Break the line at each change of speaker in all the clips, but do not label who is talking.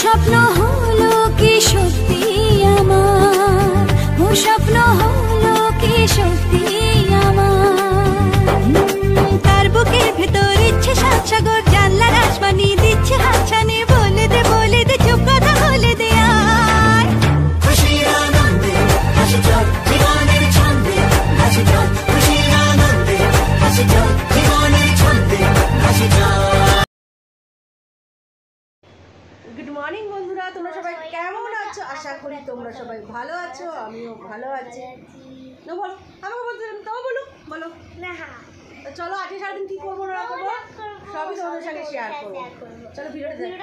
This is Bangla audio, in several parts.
স্বপ্ন হলো কি সত্যি আমার, ও স্বপ্ন হলো কি সত্যি আমার। তার বুকের ভেতর ইচ্ছে সাত সাগর, জানলার আসমানি দিচ্ছে হাতছানি। বলে দে চুপ কথা বলে দে আর। খুশির আনন্দে হাসি চল জীবনের ছন্দে, হাসি চল খুশির আনন্দে হাসি চল জীবনের ছন্দে, হাসি চল।
গুড মর্নিং বন্ধুরা, তোমরা সবাই কেমন আছো? আশা করি তোমরা সবাই ভালো আছো, আমিও ভালো আছি। না বল, আমাকে বলতে তাও বলো বলো না। তো চলো আজকে সারাদিন কী করবো না করবো সবই তোমাদের সঙ্গে শেয়ার করবো। চলো ভিডিওটা দেখবেন,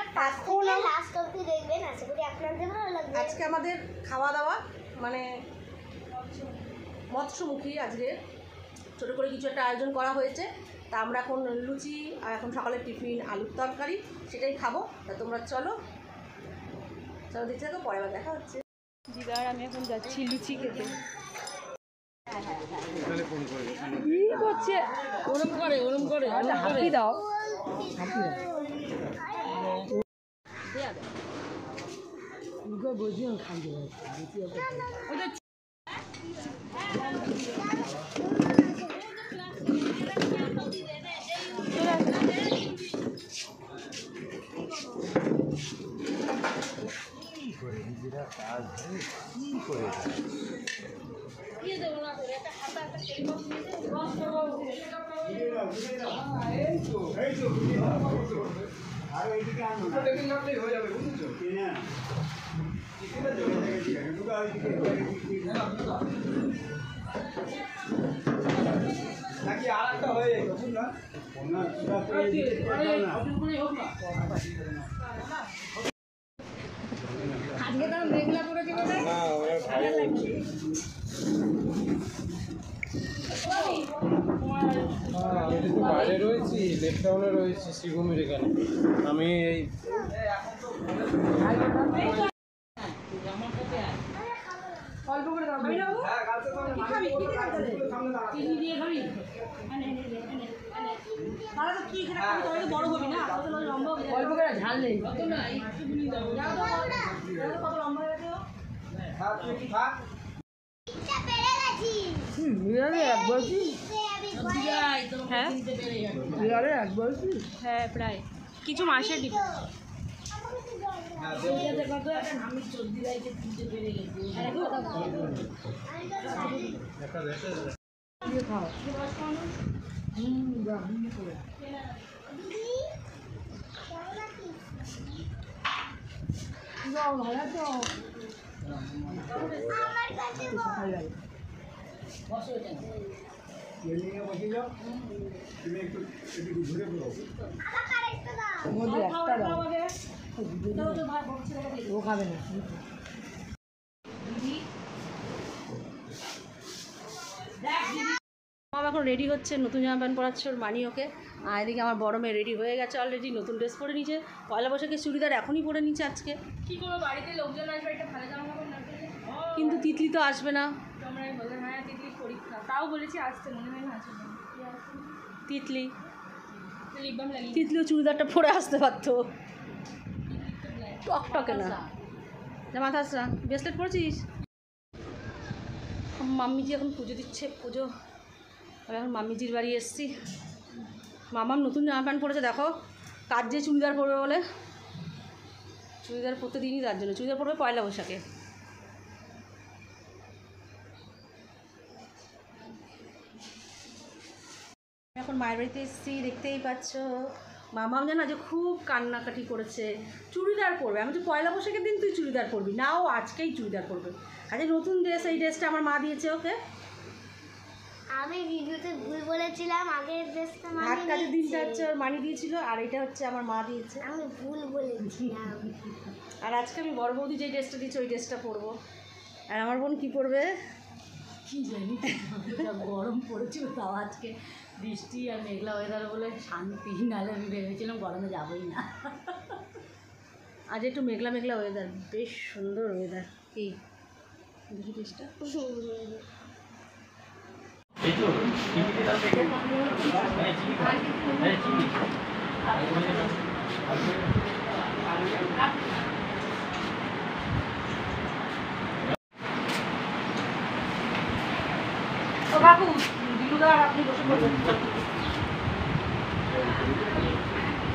আশা করি আপনাদের ভালো লাগবে। আজকে আমাদের খাওয়া দাওয়া মানে মৎস্যমুখী, আজকে ছোটো করে কিছু একটা আয়োজন করা হয়েছে। তা আমরা এখন লুচি আর এখন সকালের টিফিন আলুর তরকারি সেটাই খাবো। তা তোমরা চলো দেখতে থাকো, পরে আবার দেখা হচ্ছে। দিদার আমি এখন যাচ্ছি লুচি খেতে। কি করছে? ওরম করে হাঁপি দাও।
নাকি আর একটা হয়ে
আজকে তো মেঘলা করেছে বলে ভালো লাগছে।
বাইরে রয়েছি, লেকটাউনে রয়েছি শ্রীভূমির এখানে। আমি এই
অল্প করে দাও। খাবি কি খাবি? চিনি দিয়ে খাবি? তাহলে তো কি খেতে খাবি? তাহলে তো বড় হবি না, কত লম্বা হবে। অল্প করে ঝাল নেই কত না, একটুখানি দাও। দাও তো কত লম্বা হয়ে গেছে। হ্যাঁ প্রায় কিছু মাসের ডিফারেন্স। ও খাবে না। এখন রেডি হচ্ছে, নতুন জামা প্যান্ট পরাচ্ছে ওর মানি ওকে। আর এদিকে আমার বড় মেয়ে রেডি হয়ে গেছে অলরেডি, নতুন ড্রেস পরে নিয়েছে। পয়লা বৈশাখের চুড়িদার এখনই পরে নিচ্ছে আজকে। কী করবো, বাড়িতে লোকজন আসবে, একটা ভালো জামা কাপড় না পরলে। কিন্তু তিতলি তো আসবে না। তোমরা বললে হ্যাঁ তিতলির পরীক্ষা, তাও বলেছি আসতে, মনে হয় না আসবে। তিতলি তিতলিও চুড়িদারটা পরে আসতে পারতো, টকটকে না। যা মাথা আসা, ব্রেসলেট পরেছিস? মাম্মিজি এখন পুজো দিচ্ছে, পুজো। আমি এখন মাম্মিজির বাড়ি এসেছি। মামাম নতুন জামা প্যান্ট পরেছে, দেখো কাজ যে চুড়িদার পরবে বলে, চুড়িদার পরতে দিইনি, তার জন্য চুড়িদার পরবে পয়লা বৈশাখে। এখন মায়ের বাড়িতে এসেছি, দেখতেই পাচ্ছ। মামাও জানা যে খুব কান্নাকাটি করেছে, চুড়িদার পরবে। আমি তো পয়লা বৈশাখের দিন তুই চুড়িদার পরবি না, ও আজকেই চুড়িদার পরবে। আজকে নতুন ড্রেস, এই ড্রেসটা আমার মা দিয়েছে ওকে।
আমি ভিডিওতে ভুল বলেছিলাম, আগের ড্রেসটা মানে
হাত কাজের দিনটা হচ্ছে ওর মানি দিয়েছিল, আর এটা হচ্ছে আমার মা দিয়েছে।
আমি ভুল বলেছিলাম।
আর আজকে আমি বড় বৌদি যে ড্রেসটা দিয়েছে ওই ড্রেসটা পরবো। আর আমার বোন কী পরবে কি জানি, গরম পড়েছিল, তাও আজকে বৃষ্টি আর মেঘলা ওয়েদার বলে শান্তি। নাহলে আমি ভেবেছিলাম গরমে যাবোই না। আজ একটু মেঘলা মেঘলা ওয়েদার, বেশ সুন্দর ওয়েদার। এই দেখি ড্রেসটা,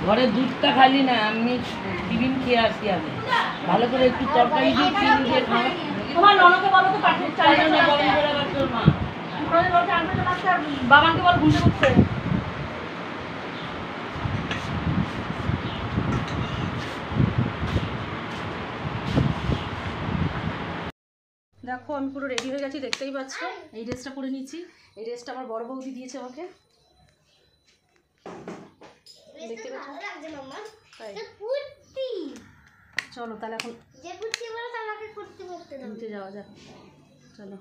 ঘরে দুধটা খালি না, আমি টিফিন খেয়ে আসি আগে, ভালো করে একটু তরকারি দিয়ে টিফিন দিয়ে খাওয়া।
তোমার ননকে বলো তো কাঠের চাল
চাই না গরম করে আবার তোর মা।
বাবাকে বল ঘুমতে করতে। দেখো আমি পুরো রেডি হয়ে গেছি, দেখতেই পাচ্ছ। এই ড্রেসটা পরে নিয়েছি। এই ড্রেসটা আমার বড় বৌদি দিয়েছে আমাকে। দেখতে পাচ্ছ?
ভালো লাগছে মাম্মা।
তাই।
তো কুর্তি।
চলো তাহলে এখন
যে কুর্তি বলো আমাকে কুর্তি পরতে দাও।
নিচে যাওয়া যাক। চলো।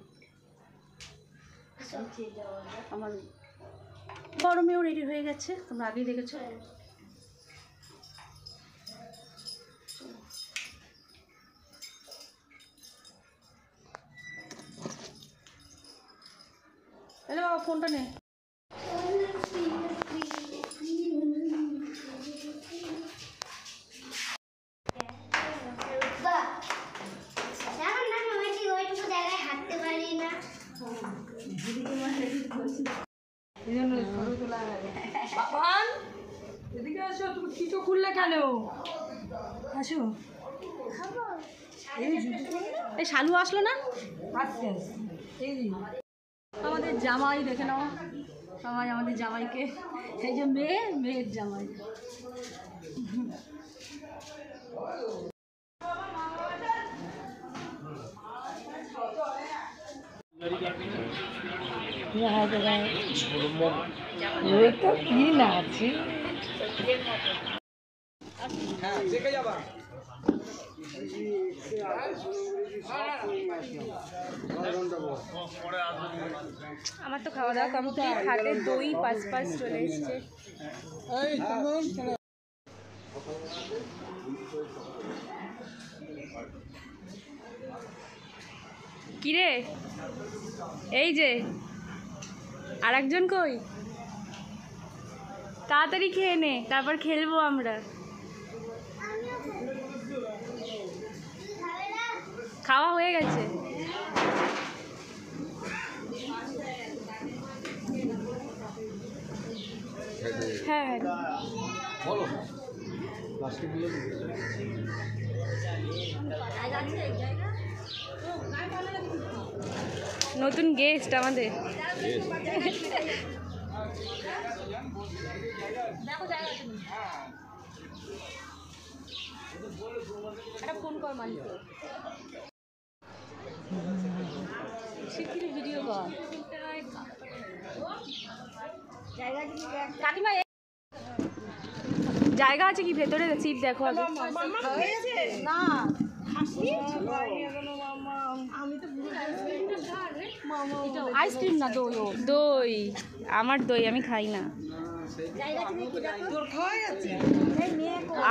আমার বড় মেয়েও রেডি হয়ে গেছে, তোমরা আগেই দেখেছো। হ্যালো বাবা, ফোনটা নে।
বাহ। দেখো না আমি ওইটুকু জায়গায় হাঁটতে পারি না।
বাবান, এদিকে আসো, তুমি কিছু খুললে কেন?
আসো।
খাবো।
এই শালু আসলো না?
আসছে আসছে, এই যে
আমাদের জামাই দেখে নাও, সবাই আমাদের জামাইকে। এই যে মেয়ের জামাই।
তো কি না আছে।
আমার তো খাওয়া দাওয়া কমপ্লিট, হাতে দই পাঁচ চলে এসছে। কিরে, এই যে আর একজন কই? তাড়াতাড়ি খেয়ে নে, তারপর খেলবো আমরা। খাওয়া হয়ে গেছে। হ্যাঁ হ্যাঁ নতুন গেস্ট আমাদের। ফোন কর মালিক, শিগগিরই ভিডিও কর। কাকিমা জায়গা আছে কি ভেতরে? সিট দেখো আগে।
না আইসক্রিম না দই।
দই, আমার দই আমি খাই না।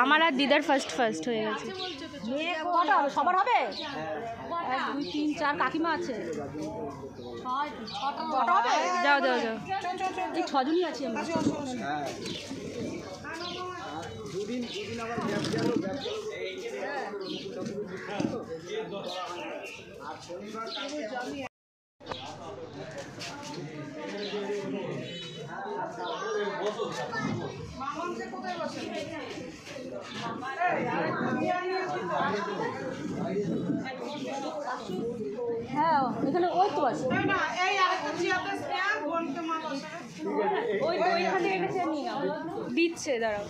আমার আর দিদার ফার্স্ট হয়ে গেছে।
কটা হবে? সবার হবে? 1 2 3 4 কাকিমা আছে। 6টা হবে?
যাও যাও যাও।
এই 6 জনই আছি আমরা। হ্যাঁ এখানে ওই তো আছে।
ওই ওইখান থেকে একটা চেয়ার নিয়ে নাও। দিচ্ছে, দাঁড়াও।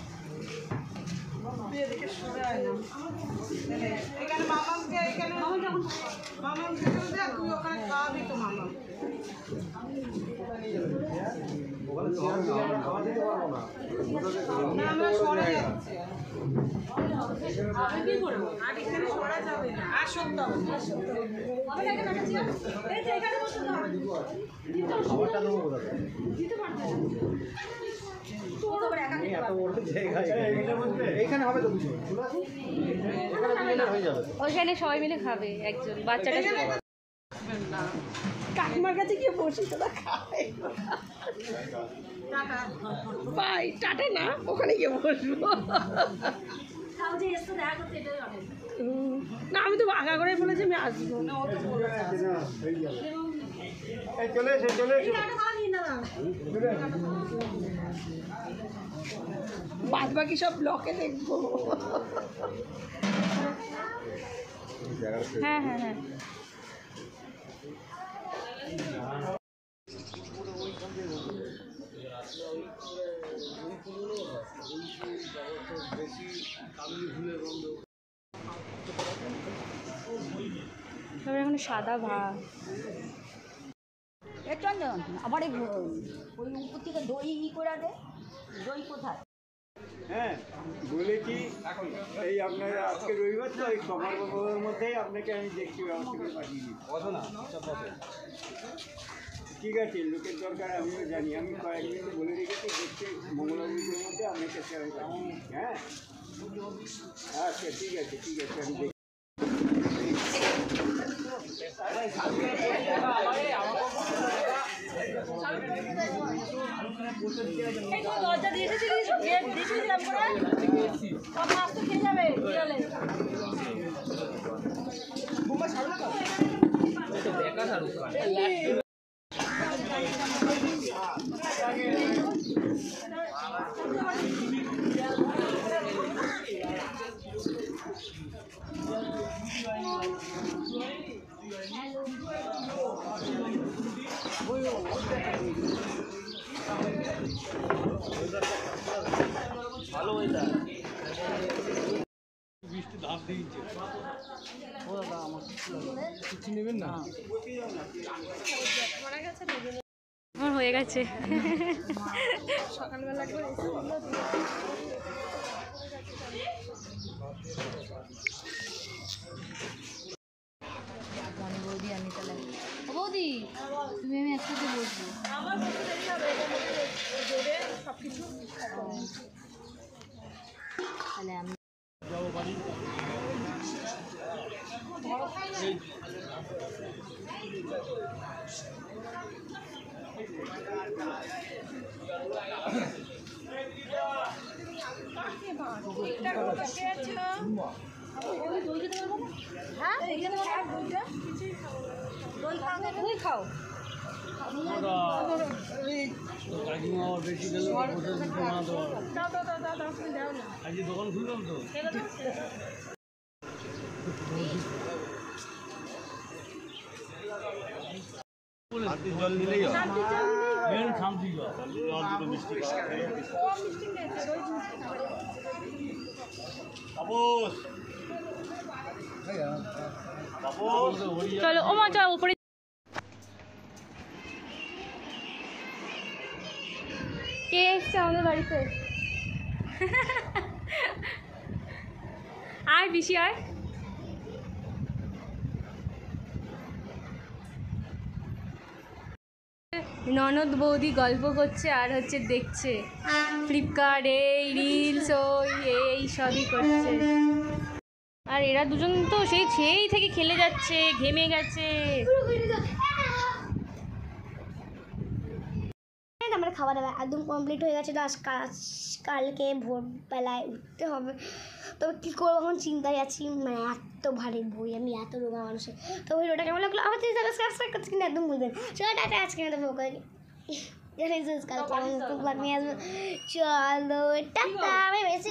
ওইখানে সবাই মিলে খাবে, একজন বাচ্চাটা।
কাকিমার কাছে গিয়ে বসি, তোরা খাবে। বাই, টাটা না, ওখানে গিয়ে বসবো। না আমি তো আগা করে বলেছি আমি আসবো।
চলে এসে
বাদ বাকি সব ব্লকে দেখবো।
হ্যাঁ হ্যাঁ হ্যাঁ তারপরে এখন সাদা ভাত।
এ চন্দন আবার ওই উপর থেকে দই করে দে, দই কোথায়?
হ্যাঁ বলেছি, এই আপনার আজকে রবিবার তো এই সকালের মধ্যেই আপনাকে আমি দেখছি ব্যবস্থা করে পাঠিয়ে দিই। ঠিক আছে, লোকের দরকার আমিও জানি, আমি কয়েক মিনিট বলে রেখেছি, দেখছি মঙ্গলবারের মধ্যে আপনাকে আমি পাঠিয়ে দিই। হ্যাঁ আচ্ছা ঠিক আছে আমি দেখি।
দরজা দিয়ে এসেছিলিস, গেট দিয়েছিলাম করে সব মাছ তো খেয়ে যাবে বিড়ালে।
ভালো ওয়েদার, বৃষ্টি ধাপ দিয়েছে। ও দাদা আমার কিছু নেবেন না?
আমার হয়ে গেছে সকালবেলা করে
বৌদি আমি তাহলে বৌদি তুমি আমি একসাথে বসবো।
আমার বসে দেরি হবে, এটার মধ্যে জোরে সব কিছু
তাহলে আমি
যাবো বাড়ি।
দই খাও।
কাকিমা আবার বেশি গেলে বানাতে পারবো। আজকে দোকান খুললাম তো। জল নিলেই শান্তি জল মিষ্টি
চলো ও মা যাও উপরে। কে এসছে আমাদের বাড়িতে? আয় বেশি আয়। ননদ বৌদি গল্প করছে আর হচ্ছে দেখছে ফ্লিপকার্ট, এই রিলস, ওই এই সবই করছে। আর এরা দুজন তো সেই থেকে খেলে যাচ্ছে, ঘেমে গেছে।
আমার খাওয়া দাওয়া একদম কমপ্লিট হয়ে গেছে। কালকে ভোরবেলায় উঠতে হবে, তবে কী করবো এখন চিন্তায় আছি। মানে এত ভারী বই, আমি এত রোগা মানুষের। তো ভিডিওটা কেমন লাগলো আমার সাবস্ক্রাইব করতে কিন্তু একদম ভুলবেন। চলো টাটা, আজকে না তো কালকে নিয়ে আসবো। চলো টাটা, আমি বেশি